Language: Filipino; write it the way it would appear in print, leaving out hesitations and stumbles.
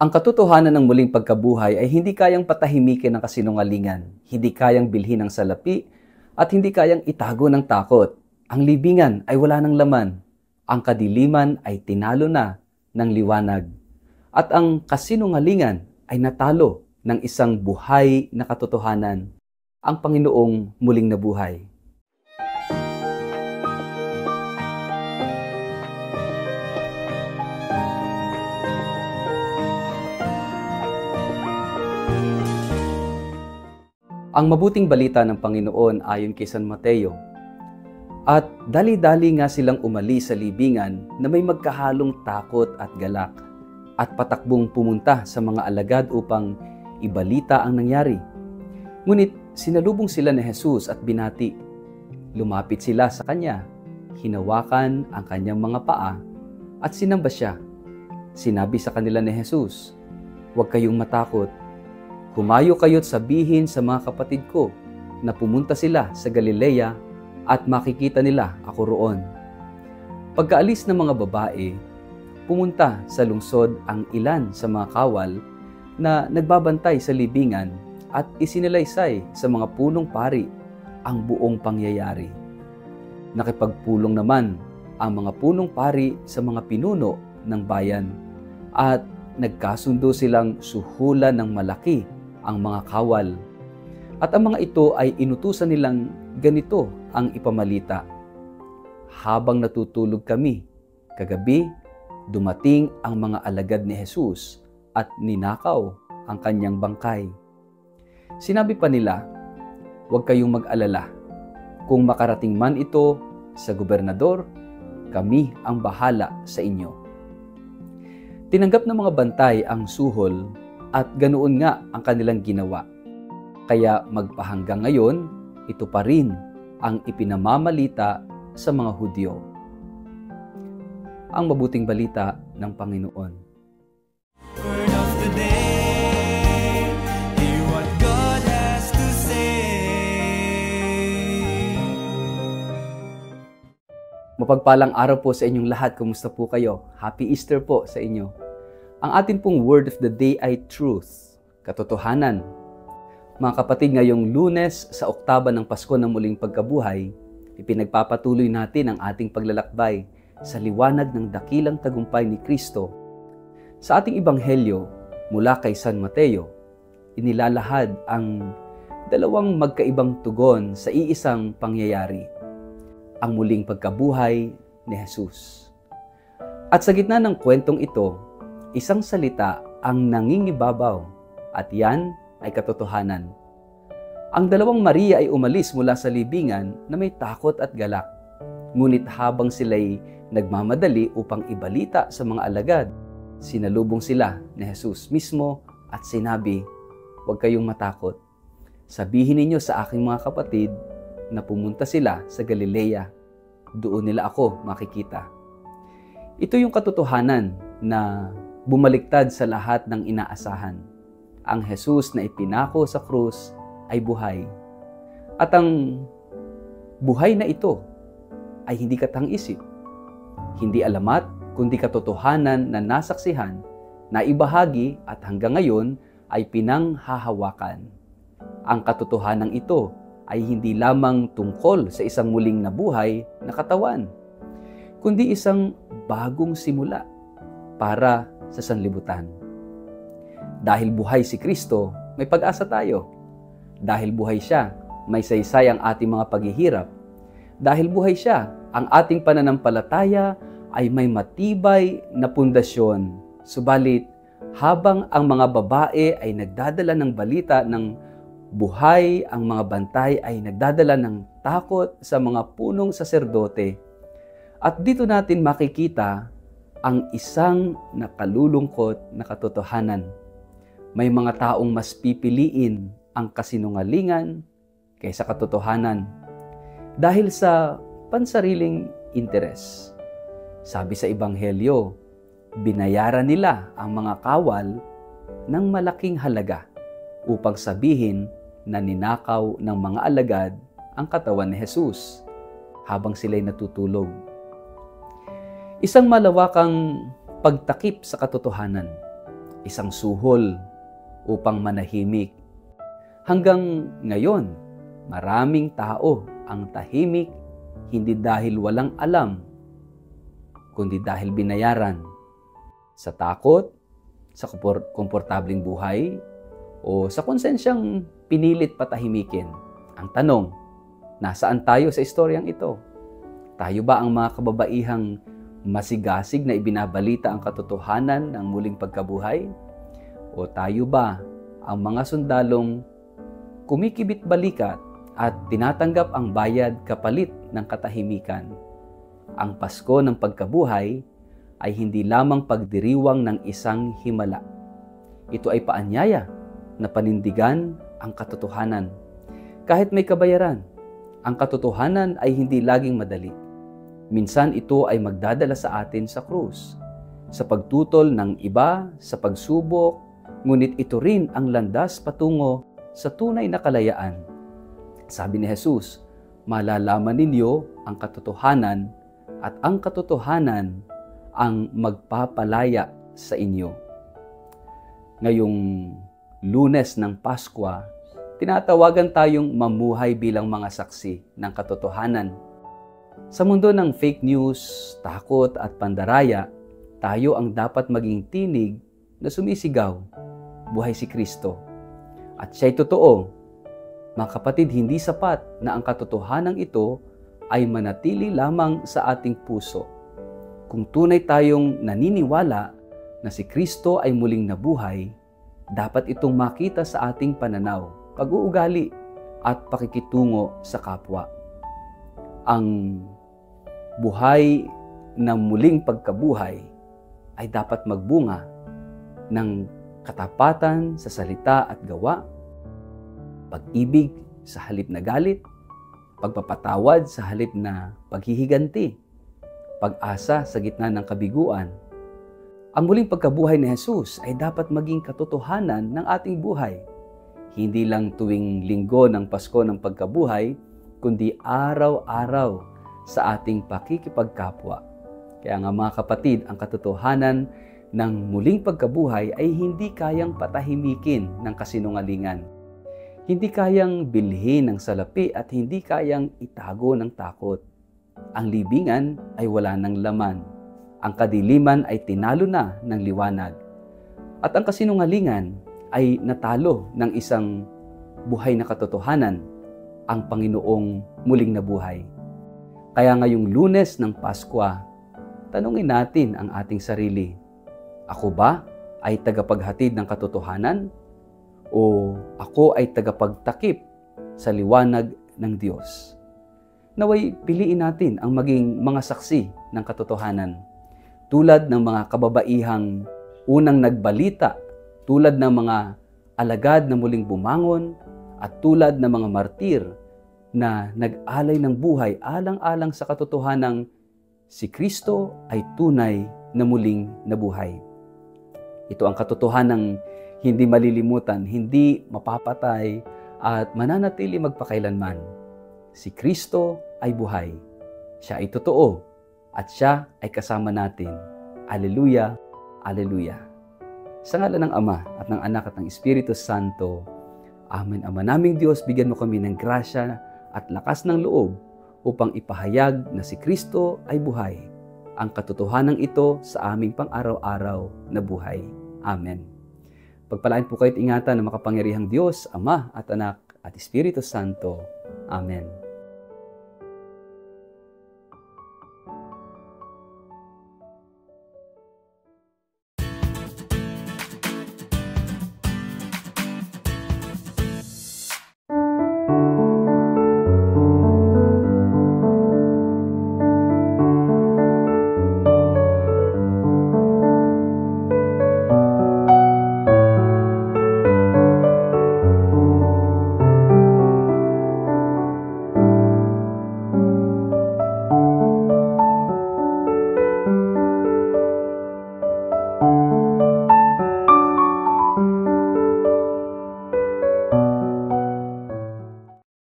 Ang katotohanan ng muling pagkabuhay ay hindi kayang patahimikin ng kasinungalingan, hindi kayang bilhin ng salapi, at hindi kayang itago ng takot. Ang libingan ay wala ng laman, ang kadiliman ay tinalo na ng liwanag, at ang kasinungalingan ay natalo ng isang buhay na katotohanan, ang Panginoong muling nabuhay. Ang mabuting balita ng Panginoon ayon kay San Mateo. At dali-dali nga silang umalis sa libingan na may magkahalong takot at galak, at patakbong pumunta sa mga alagad upang ibalita ang nangyari. Ngunit sinalubong sila ni Jesus at binati. Lumapit sila sa kanya, hinawakan ang kanyang mga paa at sinamba siya. Sinabi sa kanila ni Jesus, "Huwag kayong matakot. Humayo kayo't sabihin sa mga kapatid ko na pumunta sila sa Galilea at makikita nila ako roon." Pagkaalis ng mga babae, pumunta sa lungsod ang ilan sa mga kawal na nagbabantay sa libingan at isinalaysay sa mga punong pari ang buong pangyayari. Nakipagpulong naman ang mga punong pari sa mga pinuno ng bayan at nagkasundo silang suhulan ng malaki ang mga kawal. At ang mga ito ay inutusan nilang ganito ang ipamalita. Habang natutulog kami, kagabi, dumating ang mga alagad ni Jesus at ninakaw ang kanyang bangkay. Sinabi pa nila, "Huwag kayong mag-alala. Kung makarating man ito sa gobernador, kami ang bahala sa inyo." Tinanggap ng mga bantay ang suhol at ganoon nga ang kanilang ginawa. Kaya magpahanggang ngayon, ito pa rin ang ipinamamalita sa mga Hudyo. Ang mabuting balita ng Panginoon. Word of the day, hear what God has to say. Mapagpalang araw po sa inyong lahat. Kumusta po kayo? Happy Easter po sa inyo. Ang atin pong word of the day ay truth, katotohanan. Mga kapatid, ngayong Lunes sa oktaba ng Pasko ng muling pagkabuhay, ipinagpapatuloy natin ang ating paglalakbay sa liwanag ng dakilang tagumpay ni Kristo. Sa ating ebanghelyo mula kay San Mateo, inilalahad ang dalawang magkaibang tugon sa iisang pangyayari, ang muling pagkabuhay ni Jesus. At sa gitna ng kwentong ito, isang salita ang nangingibabaw at yan ay katotohanan. Ang dalawang Maria ay umalis mula sa libingan na may takot at galak. Ngunit habang sila'y nagmamadali upang ibalita sa mga alagad, sinalubong sila ni Jesus mismo at sinabi, "Huwag kayong matakot. Sabihin ninyo sa aking mga kapatid na pumunta sila sa Galilea. Doon nila ako makikita." Ito yung katotohanan na bumaliktad sa lahat ng inaasahan. Ang Jesus na ipinako sa krus ay buhay. At ang buhay na ito ay hindi katang-isip, hindi alamat, kundi katotohanan na nasaksihan, na ibahagi at hanggang ngayon ay pinanghahawakan. Ang katotohanan ito ay hindi lamang tungkol sa isang muling nabuhay na katawan, kundi isang bagong simula para sa sanlibutan. Dahil buhay si Kristo, may pag-asa tayo. Dahil buhay siya, may saysay ang ating mga paghihirap. Dahil buhay siya, ang ating pananampalataya ay may matibay na pundasyon. Subalit, habang ang mga babae ay nagdadala ng balita ng buhay, ang mga bantay ay nagdadala ng takot sa mga punong saserdote. At dito natin makikita ang isang nakalulungkot na katotohanan. May mga taong mas pipiliin ang kasinungalingan kaysa katotohanan dahil sa pansariling interes. Sabi sa Ebanghelyo, binayaran nila ang mga kawal ng malaking halaga upang sabihin na ninakaw ng mga alagad ang katawan ni Jesus habang sila'y natutulog. Isang malawakang pagtakip sa katotohanan. isang suhol upang manahimik. Hanggang ngayon, maraming tao ang tahimik hindi dahil walang alam, kundi dahil binayaran sa takot, sa komportabling buhay, o sa konsensyang pinilit patahimikin. Ang tanong, nasaan tayo sa istoryang ito? Tayo ba ang mga kababaihang masigasig na ibinabalita ang katotohanan ng muling pagkabuhay? O tayo ba ang mga sundalong kumikibit balikat at tinatanggap ang bayad kapalit ng katahimikan? Ang Pasko ng pagkabuhay ay hindi lamang pagdiriwang ng isang himala. Ito ay paanyaya na panindigan ang katotohanan. Kahit may kabayaran, ang katotohanan ay hindi laging madali. Minsan ito ay magdadala sa atin sa krus, sa pagtutol ng iba, sa pagsubok, ngunit ito rin ang landas patungo sa tunay na kalayaan. Sabi ni Jesus, malalaman ninyo ang katotohanan at ang katotohanan ang magpapalaya sa inyo. Ngayong Lunes ng Pasko, tinatawagan tayong mamuhay bilang mga saksi ng katotohanan. Sa mundo ng fake news, takot at pandaraya, tayo ang dapat maging tinig na sumisigaw, buhay si Kristo. At siya'y totoo. Mga kapatid, hindi sapat na ang katotohanan ito ay manatili lamang sa ating puso. Kung tunay tayong naniniwala na si Kristo ay muling nabuhay, dapat itong makita sa ating pananaw, pag-uugali at pakikitungo sa kapwa. Ang buhay ng muling pagkabuhay ay dapat magbunga ng katapatan sa salita at gawa, pag-ibig sa halip na galit, pagpapatawad sa halip na paghihiganti, pag-asa sa gitna ng kabiguan. Ang muling pagkabuhay ni Jesus ay dapat maging katotohanan ng ating buhay. Hindi lang tuwing linggo ng Pasko ng pagkabuhay, kundi araw-araw sa ating pakikipagkapwa. Kaya nga mga kapatid, ang katotohanan ng muling pagkabuhay ay hindi kayang patahimikin ng kasinungalingan. Hindi kayang bilhin ng salapi at hindi kayang itago ng takot. Ang libingan ay wala ng laman. Ang kadiliman ay tinalo na ng liwanag. At ang kasinungalingan ay natalo ng isang buhay na katotohanan, ang Panginoong muling nabuhay. Kaya ngayong Lunes ng Pasko, tanungin natin ang ating sarili. Ako ba ay tagapaghatid ng katotohanan? O ako ay tagapagtakip sa liwanag ng Diyos? Naway piliin natin ang maging mga saksi ng katotohanan. Tulad ng mga kababaihang unang nagbalita, tulad ng mga alagad na muling bumangon, at tulad ng mga martir na nag-alay ng buhay alang-alang sa katotohanang si Kristo ay tunay na muling nabuhay. Ito ang katotohanang hindi malilimutan, hindi mapapatay at mananatili magpakailanman. Si Kristo ay buhay. Siya ay totoo at siya ay kasama natin. Alleluia, alleluia. Sa ngalan ng Ama at ng Anak at ng Espiritu Santo. Amen. Ama naming Diyos, bigyan mo kami ng grasya at lakas ng loob upang ipahayag na si Kristo ay buhay. Ang katotohanan ito sa aming pang-araw-araw na buhay. Amen. Pagpalain po kayo at ingatan ng makapangyarihang Diyos, Ama at Anak at Espiritu Santo. Amen.